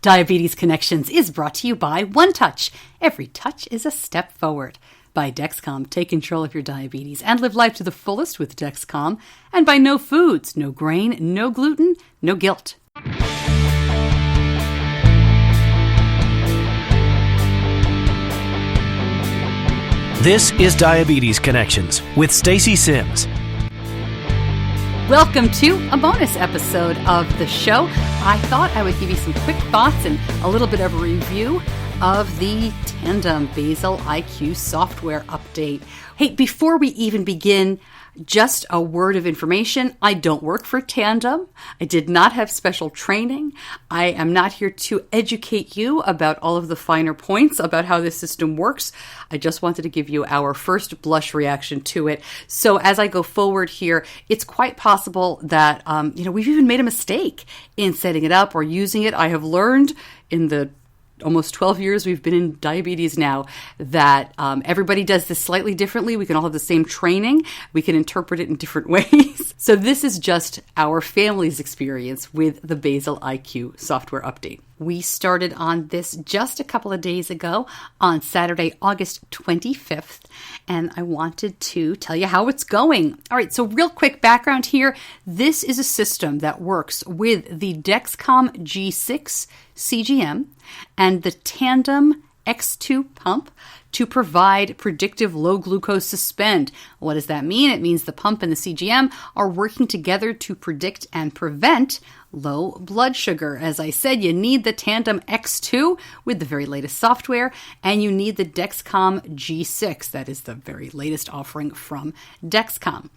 Diabetes Connections is brought to you by One Touch. Every touch is a step forward. By Dexcom, take control of your diabetes and live life to the fullest with Dexcom. And by No Foods, no grain, no gluten, no guilt. This is Diabetes Connections with Stacey Sims. Welcome to a bonus episode of the show. I thought I would give you some quick thoughts and a little bit of a review of the Tandem Basal IQ software update. Hey, before we even begin, just a word of information. I don't work for Tandem. I did not have special training. I am not here to educate you about all of the finer points about how this system works. I just wanted to give you our first blush reaction to it. So as I go forward here, it's quite possible that, we've even made a mistake in setting it up or using it. I have learned in the almost 12 years we've been in diabetes now that everybody does this slightly differently. We can all have the same training. We can interpret it in different ways. So this is just our family's experience with the Basal IQ software update. We started on this just a couple of days ago on Saturday, August 25th, and I wanted to tell you how it's going. All right, so real quick background here. This is a system that works with the Dexcom G6 CGM and the Tandem X2 pump to provide predictive low glucose suspend. What does that mean? It means the pump and the CGM are working together to predict and prevent low blood sugar. As I said, you need the Tandem X2 with the very latest software, and you need the Dexcom G6. That is the very latest offering from Dexcom.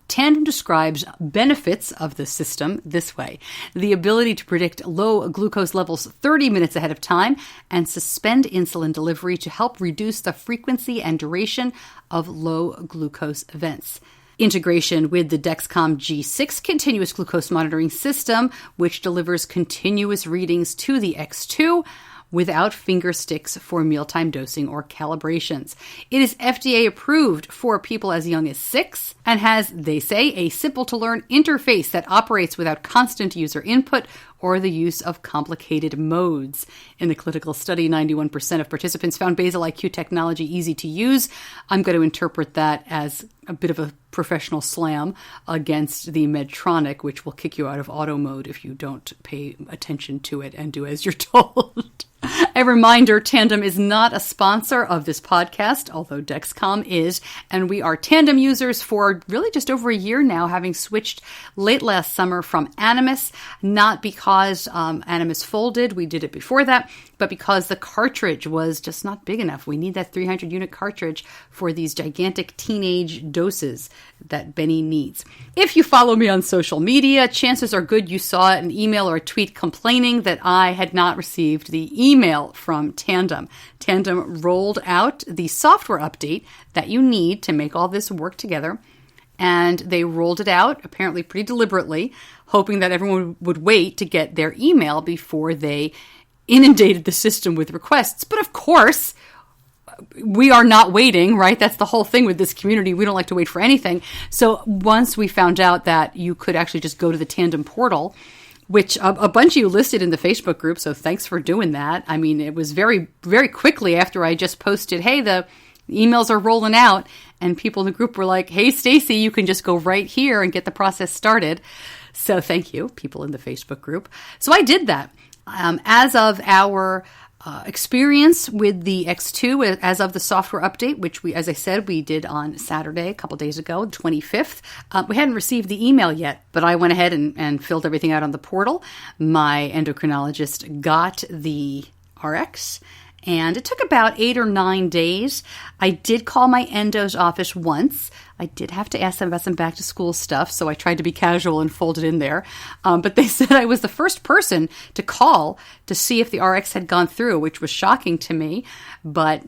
Tandem describes benefits of the system this way: the ability to predict low glucose levels 30 minutes ahead of time and suspend insulin delivery to help reduce the frequency and duration of low glucose events. Integration with the Dexcom G6 continuous glucose monitoring system, which delivers continuous readings to the X2 without finger sticks for mealtime dosing or calibrations. It is FDA approved for people as young as 6 and has, they say, a simple-to-learn interface that operates without constant user input or the use of complicated modes. In the clinical study, 91% of participants found Basal IQ technology easy to use. I'm going to interpret that as a bit of a professional slam against the Medtronic, which will kick you out of auto mode if you don't pay attention to it and do as you're told. A reminder, Tandem is not a sponsor of this podcast, although Dexcom is, and we are Tandem users for really just over a year now, having switched late last summer from Animas, not because Animas folded, we did it before that, but because the cartridge was just not big enough. We need that 300-unit cartridge for these gigantic teenage doses that Benny needs. If you follow me on social media, chances are good you saw an email or a tweet complaining that I had not received the email from Tandem. Tandem rolled out the software update that you need to make all this work together, and they rolled it out apparently pretty deliberately, hoping that everyone would wait to get their email before they inundated the system with requests. But of course, we are not waiting, right? That's the whole thing with this community. We don't like to wait for anything. So once we found out that you could actually just go to the Tandem portal, which a bunch of you listed in the Facebook group, so thanks for doing that. I mean, it was very, very quickly after I just posted, hey, the emails are rolling out, and people in the group were like, hey, Stacey, you can just go right here and get the process started. So thank you, people in the Facebook group. So I did that. As of our experience with the X2, as of the software update, which we, as I said, we did on Saturday, a couple days ago, 25th. We hadn't received the email yet, but I went ahead and filled everything out on the portal. My endocrinologist got the RX, and it took about 8 or 9 days. I did call my endo's office once. I did have to ask them about some back to school stuff, so I tried to be casual and fold it in there. But they said I was the first person to call to see if the RX had gone through, which was shocking to me. But,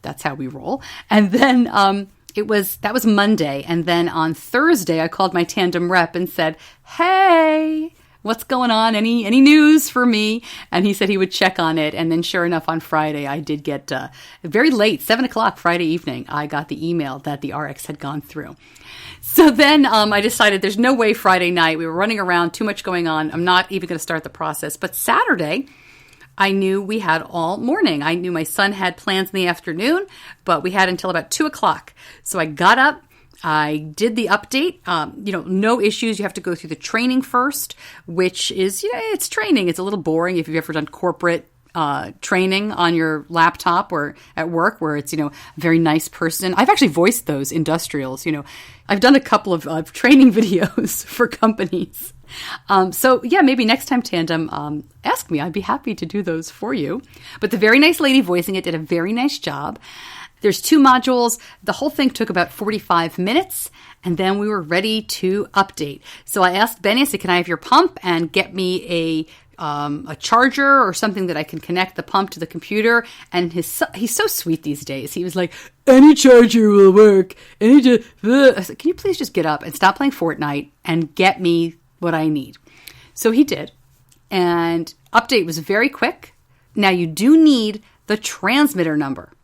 that's how we roll. And then that was Monday. And then on Thursday, I called my Tandem rep and said, hey, what's going on? Any news for me? And he said he would check on it. And then sure enough, on Friday, I did get very late, 7 o'clock Friday evening, I got the email that the RX had gone through. So then I decided there's no way Friday night. We were running around, too much going on. I'm not even going to start the process. But Saturday, I knew we had all morning. I knew my son had plans in the afternoon, but we had until about 2 o'clock. So I got up. I did the update. No issues. You have to go through the training first, which is, it's training. It's a little boring if you've ever done corporate training on your laptop or at work where it's, a very nice person. I've actually voiced those industrials. I've done a couple of training videos for companies. Maybe next time, Tandem, ask me. I'd be happy to do those for you. But the very nice lady voicing it did a very nice job. There's 2 modules. The whole thing took about 45 minutes, and then we were ready to update. So I asked Benny, I said, can I have your pump and get me a charger or something that I can connect the pump to the computer? And he's so sweet these days. He was like, any charger will work. I said, can you please just get up and stop playing Fortnite and get me what I need? So he did. And update was very quick. Now you do need the transmitter number.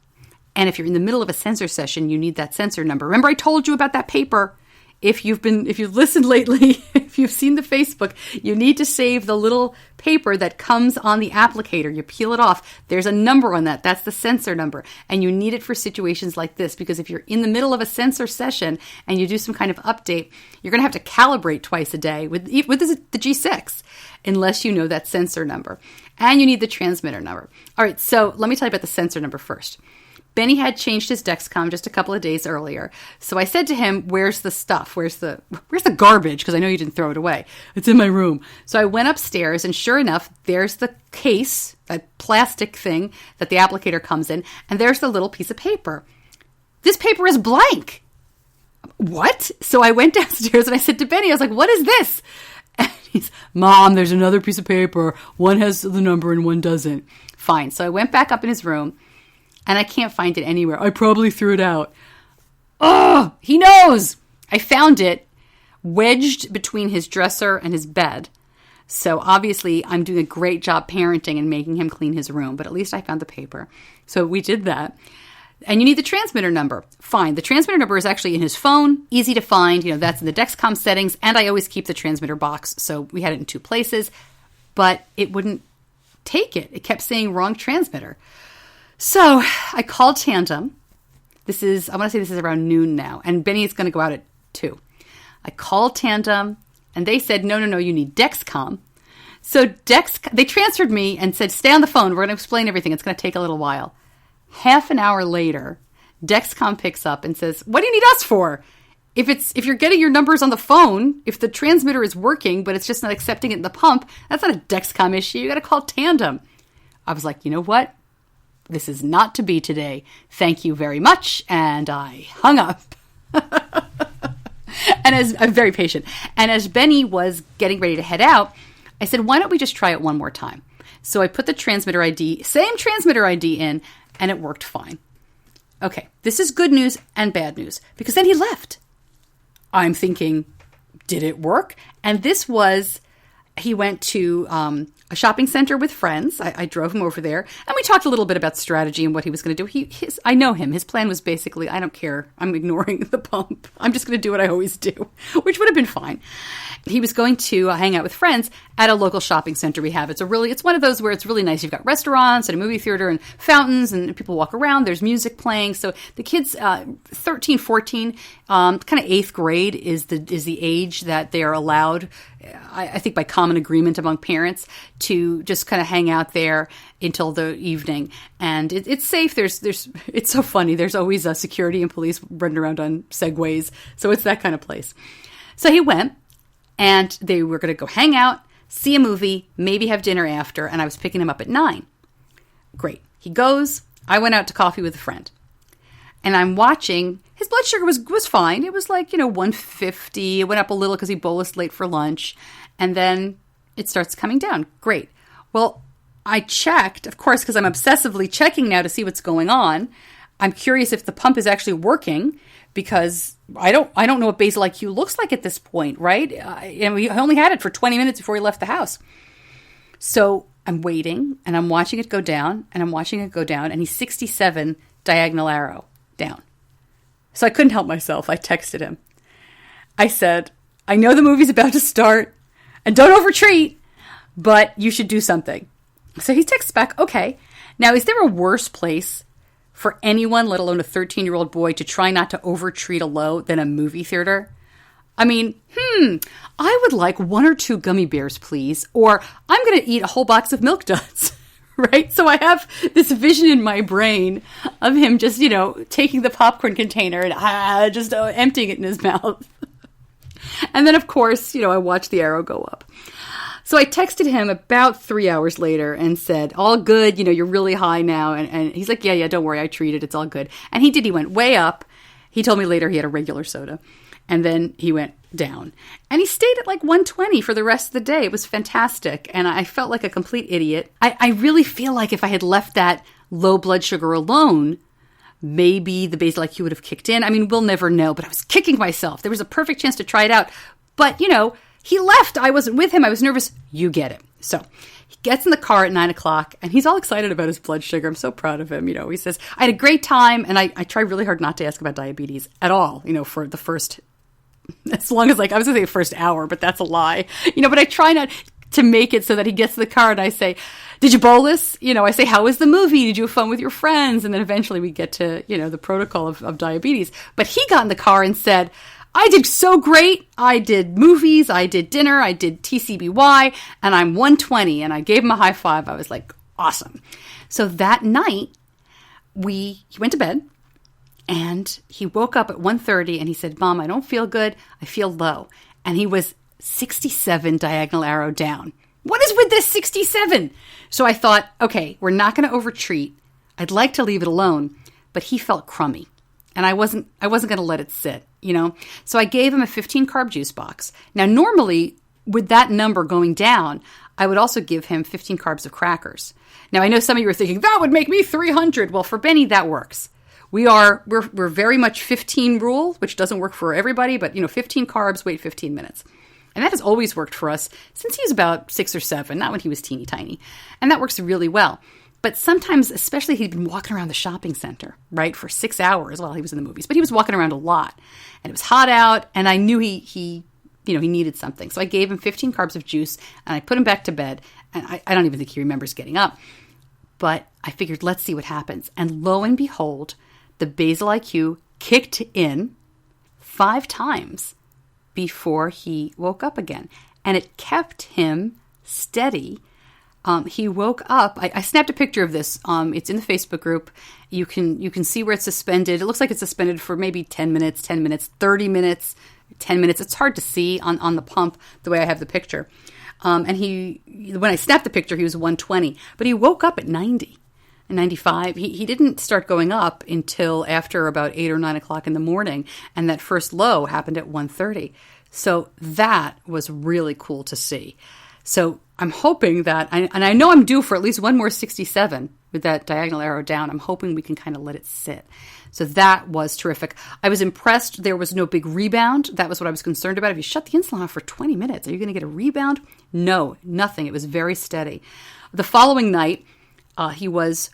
And if you're in the middle of a sensor session, you need that sensor number. Remember I told you about that paper? If you've listened lately, if you've seen the Facebook, you need to save the little paper that comes on the applicator. You peel it off. There's a number on that. That's the sensor number. And you need it for situations like this, because if you're in the middle of a sensor session and you do some kind of update, you're going to have to calibrate twice a day with the G6, unless you know that sensor number. And you need the transmitter number. All right, so let me tell you about the sensor number first. Benny had changed his Dexcom just a couple of days earlier. So I said to him, where's the stuff? Where's the garbage? Because I know you didn't throw it away. It's in my room. So I went upstairs, and sure enough, there's the case, that plastic thing that the applicator comes in, and there's the little piece of paper. This paper is blank. What? So I went downstairs and I said to Benny, I was like, what is this? And he's, Mom, there's another piece of paper. One has the number and one doesn't. Fine. So I went back up in his room. And I can't find it anywhere. I probably threw it out. Oh, he knows. I found it wedged between his dresser and his bed. So obviously I'm doing a great job parenting and making him clean his room. But at least I found the paper. So we did that. And you need the transmitter number. Fine. The transmitter number is actually in his phone. Easy to find. That's in the Dexcom settings. And I always keep the transmitter box. So we had it in 2 places. But it wouldn't take it. It kept saying wrong transmitter. So I called Tandem. I want to say this is around noon now, and Benny is going to go out at 2. I called Tandem, and they said, no, you need Dexcom. So they transferred me and said, stay on the phone. We're going to explain everything. It's going to take a little while. Half an hour later, Dexcom picks up and says, what do you need us for? If you're getting your numbers on the phone, if the transmitter is working, but it's just not accepting it in the pump, that's not a Dexcom issue. You got to call Tandem. I was like, you know what? This is not to be today. Thank you very much. And I hung up. And I'm very patient. And as Benny was getting ready to head out, I said, why don't we just try it one more time? So I put the transmitter ID, same transmitter ID in, and it worked fine. Okay, this is good news and bad news, because then he left. I'm thinking, did it work? And he went to a shopping center with friends. I drove him over there, and we talked a little bit about strategy and what he was going to do. I know him. His plan was basically, I don't care. I'm ignoring the pump. I'm just going to do what I always do, which would have been fine. He was going to hang out with friends at a local shopping center we have. It's one of those where it's really nice. You've got restaurants and a movie theater and fountains, and people walk around. There's music playing. So the kids, 13, 14, kind of 8th grade is the age that they are allowed, I think by common agreement among parents, to just kind of hang out there until the evening. And it's safe. It's so funny. There's always security and police running around on Segways. So it's that kind of place. So he went, and they were going to go hang out, see a movie, maybe have dinner after, and I was picking him up at 9. Great. He goes. I went out to coffee with a friend. And I'm watching. His blood sugar was fine. It was like, 150. It went up a little because he bolused late for lunch. And then it starts coming down. Great. Well, I checked, of course, because I'm obsessively checking now to see what's going on. I'm curious if the pump is actually working, because I don't know what Basal IQ looks like at this point, right? And we only had it for 20 minutes before we left the house. So I'm waiting, and I'm watching it go down, and I'm watching it go down, and he's 67 diagonal arrow down. So I couldn't help myself. I texted him. I said, I know the movie's about to start, and don't overtreat, but you should do something. So he texts back, okay. Now, is there a worse place for anyone, let alone a 13-year-old boy, to try not to overtreat a low than a movie theater? I mean, I would like 1 or 2 gummy bears, please. Or I'm going to eat a whole box of Milk Duds, right? So I have this vision in my brain of him just, taking the popcorn container and just emptying it in his mouth. And then, of course, I watched the arrow go up. So I texted him about 3 hours later and said, all good, you're really high now. And he's like, yeah, don't worry, I treated, it's all good. And he did, he went way up. He told me later he had a regular soda. And then he went down. And he stayed at like 120 for the rest of the day. It was fantastic. And I felt like a complete idiot. I really feel like if I had left that low blood sugar alone, maybe the basal IQ would have kicked in. I mean, we'll never know, but I was kicking myself. There was a perfect chance to try it out. But, he left. I wasn't with him. I was nervous. You get it. So he gets in the car at 9 o'clock and he's all excited about his blood sugar. I'm so proud of him. He says, I had a great time. And I try really hard not to ask about diabetes at all, for the first, as long as I was going to say first hour, but that's a lie, but I try not to make it so that he gets to the car and I say, did you bolus? I say, how was the movie? Did you have fun with your friends? And then eventually we get to, the protocol of diabetes. But he got in the car and said, I did so great. I did movies, I did dinner, I did TCBY, and I'm 120. And I gave him a high five. I was like, awesome. So that night, he went to bed and he woke up at 1:30 and he said, Mom, I don't feel good. I feel low. And he was 67 diagonal arrow down. What is with this 67? So I thought, okay, we're not going to overtreat. I'd like to leave it alone, but he felt crummy. And I wasn't going to let it sit, So I gave him a 15 carb juice box. Now, normally with that number going down, I would also give him 15 carbs of crackers. Now, I know some of you are thinking that would make me 300. Well, for Benny, that works. We're very much 15 rule, which doesn't work for everybody, but 15 carbs, wait 15 minutes. And that has always worked for us since he was about 6 or 7, not when he was teeny tiny. And that works really well. But sometimes, especially he'd been walking around the shopping center, right, for 6 hours while he was in the movies. But he was walking around a lot. And it was hot out, and I knew he needed something. So I gave him 15 carbs of juice, and I put him back to bed. And I don't even think he remembers getting up. But I figured, let's see what happens. And lo and behold, the basal IQ kicked in 5 times before he woke up again. And it kept him steady. He woke up. I snapped a picture of this. It's in the Facebook group. You can see where it's suspended. It looks like it's suspended for maybe 10 minutes, 30 minutes, 10 minutes. It's hard to see on the pump the way I have the picture. And when I snapped the picture, he was 120. But he woke up at 90 and 95. He didn't start going up until after about 8 or 9 o'clock in the morning. And that first low happened at 1:30. So that was really cool to see. So I'm hoping that, and I know I'm due for at least one more 67 with that diagonal arrow down. I'm hoping we can kind of let it sit. So that was terrific. I was impressed. There was no big rebound. That was what I was concerned about. If you shut the insulin off for 20 minutes, are you going to get a rebound? No, nothing. It was very steady. The following night, he was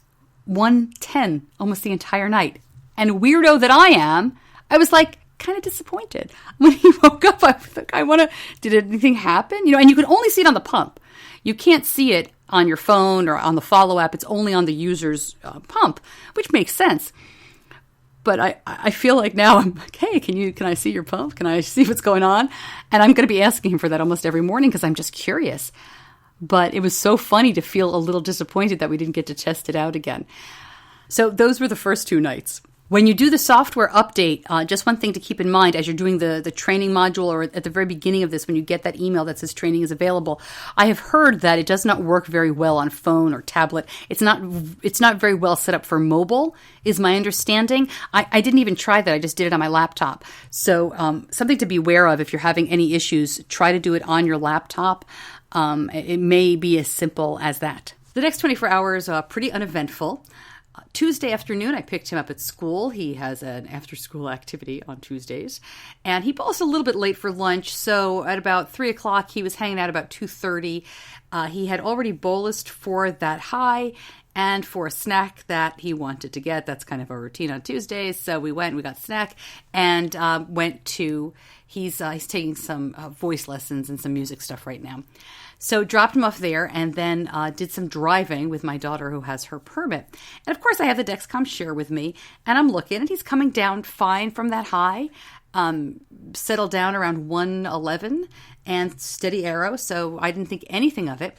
110 almost the entire night. And weirdo that I am, I was like, kind of disappointed. When he woke up, I was like, did anything happen? And you can only see it on the pump. You can't see it on your phone or on the Follow app. It's only on the user's pump, which makes sense. But I feel like now I'm like, hey, can I see your pump? Can I see what's going on? And I'm going to be asking him for that almost every morning because I'm just curious. But it was so funny to feel a little disappointed that we didn't get to test it out again. So those were the first 2 nights. When you do the software update, just one thing to keep in mind as you're doing the training module or at the very beginning of this, when you get that email that says training is available, I have heard that it does not work very well on phone or tablet. It's not very well set up for mobile, is my understanding. I didn't even try that. I just did it on my laptop. So something to be aware of if you're having any issues, try to do it on your laptop. It may be as simple as that. The next 24 hours are pretty uneventful. Tuesday afternoon, I picked him up at school. He has an after-school activity on Tuesdays. And he bolused a little bit late for lunch, so at about 3 o'clock, he was hanging out about 2:30. He had already bolused for that high and for a snack that he wanted to get. That's kind of a routine on Tuesdays. So we got snack, and went to, he's taking some voice lessons and some music stuff right now. So dropped him off there and then did some driving with my daughter who has her permit. And of course I have the Dexcom Share with me and I'm looking and he's coming down fine from that high, settled down around 111 and steady arrow. So I didn't think anything of it.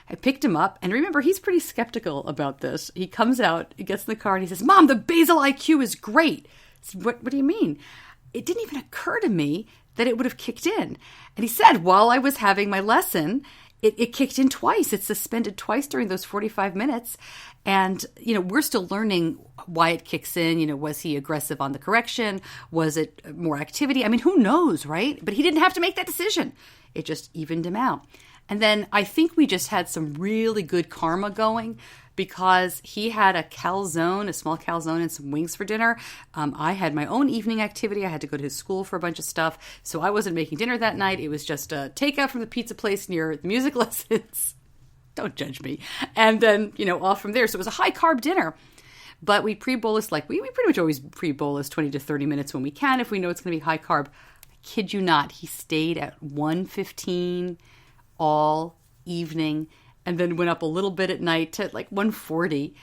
I picked him up and remember he's pretty skeptical about this. He comes out, he gets in the car and he says, "Mom, the basal IQ is great." I said, what do you mean? It didn't even occur to me that it would have kicked in. And he said, while I was having my lesson, it kicked in twice. It suspended twice during those 45 minutes. And, we're still learning why it kicks in. Was he aggressive on the correction? Was it more activity? I mean, who knows, right? But he didn't have to make that decision. It just evened him out. And then I think we just had some really good karma going because he had a calzone, a small calzone and some wings for dinner. I had my own evening activity. I had to go to his school for a bunch of stuff. So I wasn't making dinner that night. It was just a takeout from the pizza place near the music lessons. Don't judge me. And then, off from there. So it was a high carb dinner. But we pre-bolus, we pretty much always pre-bolus 20 to 30 minutes when we can if we know it's going to be high carb. I kid you not. He stayed at 115 all evening and then went up a little bit at night to 140.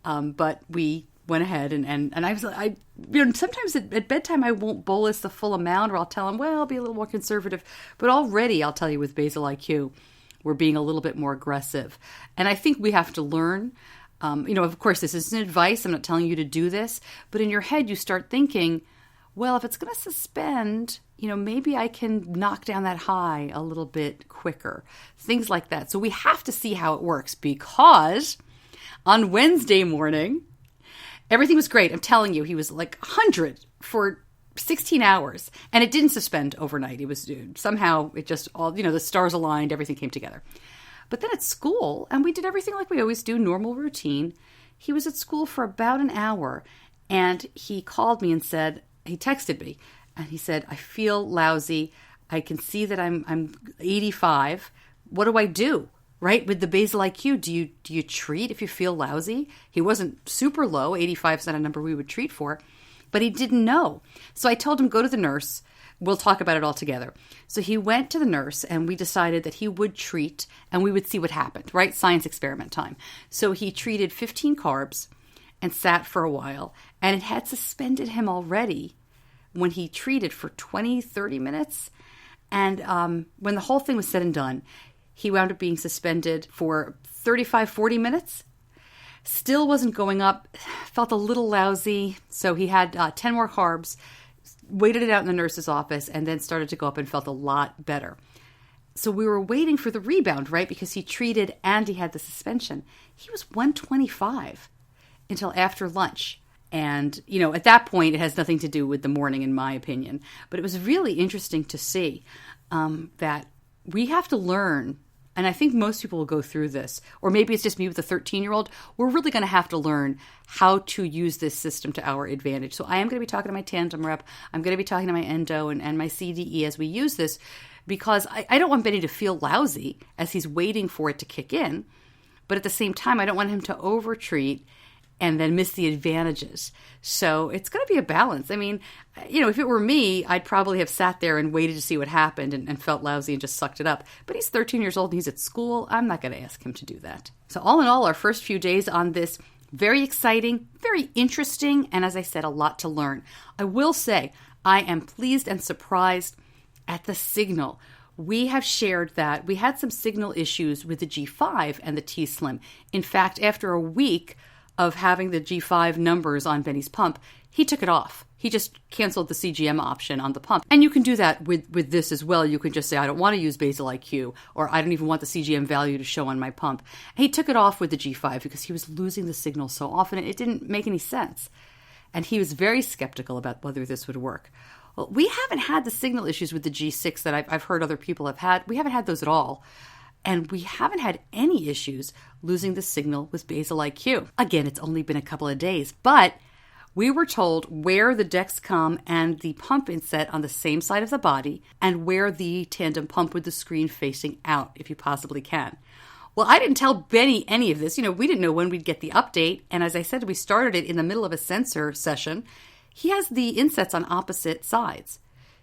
But we went ahead and I was sometimes at bedtime I won't bolus the full amount or I'll tell him, well, I'll be a little more conservative. But already I'll tell you with Basal IQ, we're being a little bit more aggressive. And I think we have to learn, of course, this isn't advice. I'm not telling you to do this, but in your head you start thinking, well, if it's going to suspend, maybe I can knock down that high a little bit quicker. Things like that. So we have to see how it works because on Wednesday morning, everything was great. I'm telling you, he was 100 for 16 hours and it didn't suspend overnight. It was somehow it just all, the stars aligned, everything came together. But then at school, and we did everything like we always do, normal routine. He was at school for about an hour and he called me and said, he texted me and he said, "I feel lousy. I can see that I'm 85. What do I do?" Right? With the basal IQ, do you treat if you feel lousy? He wasn't super low. 85 is not a number we would treat for, but he didn't know. So I told him, go to the nurse. We'll talk about it all together. So he went to the nurse and we decided that he would treat and we would see what happened, right? Science experiment time. So he treated 15 carbs and sat for a while and it had suspended him already when he treated for 20, 30 minutes. And when the whole thing was said and done, he wound up being suspended for 35, 40 minutes. Still wasn't going up, felt a little lousy. So he had 10 more carbs, waited it out in the nurse's office, and then started to go up and felt a lot better. So we were waiting for the rebound, right? Because he treated and he had the suspension. He was 125 until after lunch. And, at that point, it has nothing to do with the morning, in my opinion. But it was really interesting to see that we have to learn, and I think most people will go through this, or maybe it's just me with a 13-year-old, we're really going to have to learn how to use this system to our advantage. So I am going to be talking to my Tandem rep. I'm going to be talking to my endo and my CDE as we use this, because I don't want Benny to feel lousy as he's waiting for it to kick in. But at the same time, I don't want him to overtreat and then miss the advantages. So it's going to be a balance. I mean, if it were me, I'd probably have sat there and waited to see what happened and felt lousy and just sucked it up. But he's 13 years old and he's at school. I'm not going to ask him to do that. So all in all, our first few days on this, very exciting, very interesting, and as I said, a lot to learn. I will say, I am pleased and surprised at the signal. We have shared that we had some signal issues with the G5 and the Tslim. In fact, after a week of having the G5 numbers on Benny's pump, he took it off. He just canceled the CGM option on the pump. And you can do that with this as well. You can just say, I don't want to use Basal IQ, or I don't even want the CGM value to show on my pump. And he took it off with the G5 because he was losing the signal so often. It didn't make any sense. And he was very skeptical about whether this would work. Well, we haven't had the signal issues with the G6 that I've heard other people have had. We haven't had those at all. And we haven't had any issues losing the signal with Basal IQ. Again, it's only been a couple of days, but we were told wear the Dexcom and the pump inset on the same side of the body and wear the Tandem pump with the screen facing out if you possibly can. Well, I didn't tell Benny any of this. We didn't know when we'd get the update. And as I said, we started it in the middle of a sensor session. He has the insets on opposite sides.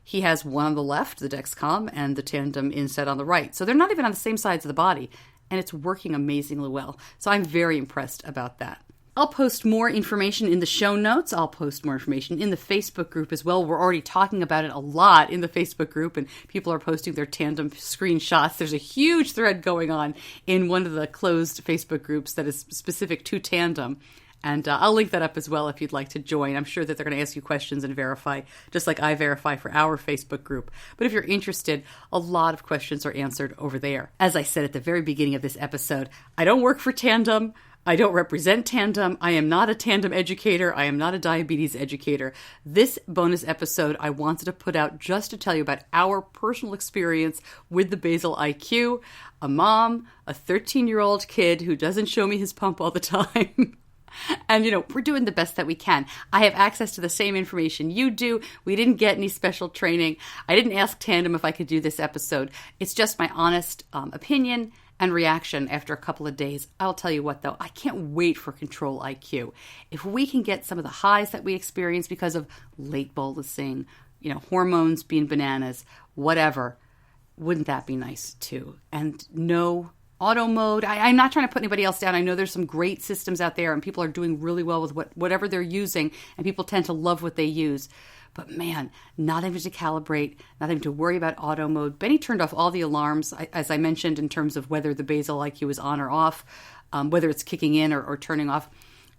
He has one on the left, the Dexcom, and the Tandem Inset on the right. So they're not even on the same sides of the body, and it's working amazingly well. So I'm very impressed about that. I'll post more information in the show notes. I'll post more information in the Facebook group as well. We're already talking about it a lot in the Facebook group, and people are posting their Tandem screenshots. There's a huge thread going on in one of the closed Facebook groups that is specific to Tandem. And I'll link that up as well if you'd like to join. I'm sure that they're going to ask you questions and verify, just like I verify for our Facebook group. But if you're interested, a lot of questions are answered over there. As I said at the very beginning of this episode, I don't work for Tandem. I don't represent Tandem. I am not a Tandem educator. I am not a diabetes educator. This bonus episode I wanted to put out just to tell you about our personal experience with the Basal IQ, a mom, a 13-year-old kid who doesn't show me his pump all the time. And, we're doing the best that we can. I have access to the same information you do. We didn't get any special training. I didn't ask Tandem if I could do this episode. It's just my honest opinion and reaction after a couple of days. I'll tell you what, though, I can't wait for Control IQ. If we can get some of the highs that we experience because of late bolusing, hormones being bananas, whatever, wouldn't that be nice too? And no auto mode. I'm not trying to put anybody else down. I know there's some great systems out there and people are doing really well with whatever they're using, and people tend to love what they use. But man, not having to calibrate, not having to worry about auto mode. Benny turned off all the alarms, as I mentioned, in terms of whether the Basal IQ is on or off, whether it's kicking in or turning off.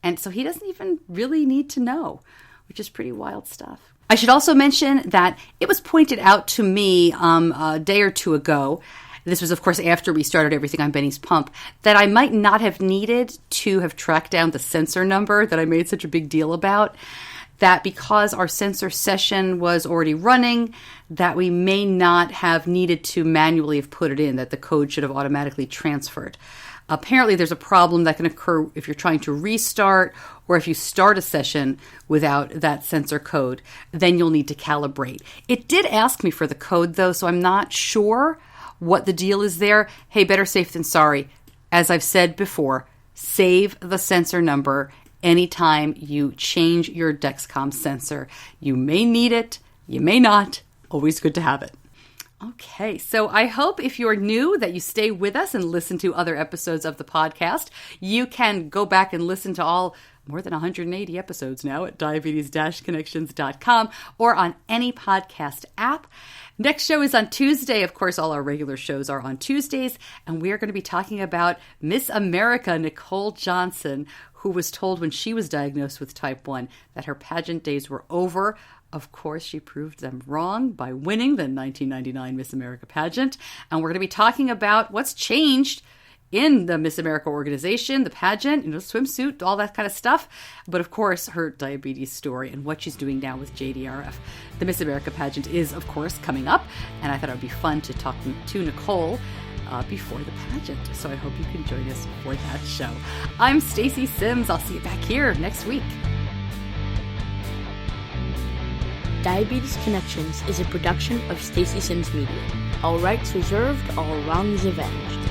And so he doesn't even really need to know, which is pretty wild stuff. I should also mention that it was pointed out to me a day or two ago, this was, of course, after we started everything on Benny's pump, that I might not have needed to have tracked down the sensor number that I made such a big deal about. That because our sensor session was already running, that we may not have needed to manually have put it in, that the code should have automatically transferred. Apparently, there's a problem that can occur if you're trying to restart or if you start a session without that sensor code, then you'll need to calibrate. It did ask me for the code, though, so I'm not sure what the deal is there. Hey, better safe than sorry. As I've said before, save the sensor number anytime you change your Dexcom sensor. You may need it, you may not. Always good to have it. Okay, so I hope if you're new that you stay with us and listen to other episodes of the podcast. You can go back and listen to all more than 180 episodes now at diabetes-connections.com or on any podcast app. Next show is on Tuesday. Of course, all our regular shows are on Tuesdays, and we are going to be talking about Miss America, Nicole Johnson, who was told when she was diagnosed with type 1 that her pageant days were over. Of course, she proved them wrong by winning the 1999 Miss America pageant. And we're going to be talking about what's changed in the Miss America organization, the pageant, swimsuit, all that kind of stuff. But of course, her diabetes story and what she's doing now with JDRF. The Miss America pageant is, of course, coming up. And I thought it would be fun to talk to Nicole before the pageant. So I hope you can join us for that show. I'm Stacey Sims. I'll see you back here next week. Diabetes Connections is a production of Stacey Sims Media. All rights reserved, all wrongs avenged.